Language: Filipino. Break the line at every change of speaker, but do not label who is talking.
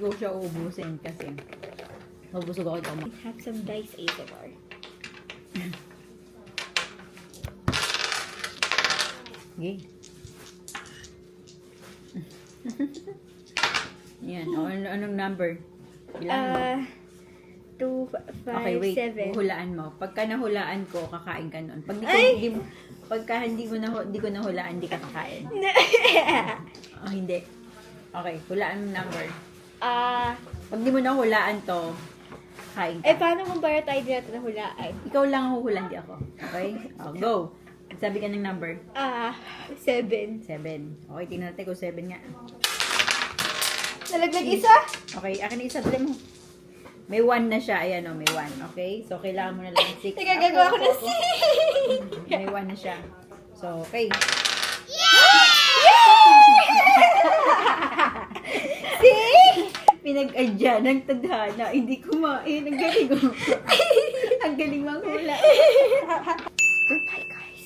ko siya uubusin kasi mabusog ako ito.
Have some dice ASMR.
Okay. Yan. O, anong number? Bilang mo.
2, 5,
Okay, wait.
7.
Hulaan mo. Pagka nahulaan ko, kakain ka nun. Pagka hindi ko nahulaan, hindi ka kakain. Oh, hindi. Okay, hulaan mo number. Pag di mo nahulaan to, kain ka.
Paano kung para tayo dito nahulaan?
Ikaw lang ang huhulaan, di ako. Okay? Oh, go. Sabi ka ng number.
7.
7. Okay, tingnan natin kung 7 nga.
Nalaglag isa?
Okay, akin na isa mo. May 1 na siya. Ayan o, may 1. Okay? So, kailangan mo na lang 6.
Teka, gagawa ko ng 6.
May 1 na siya. So, okay.
See?
Pinag-adya ng tadhana. Hindi kumain. Ang galing mo. Ang galing manghula.
Bye, guys.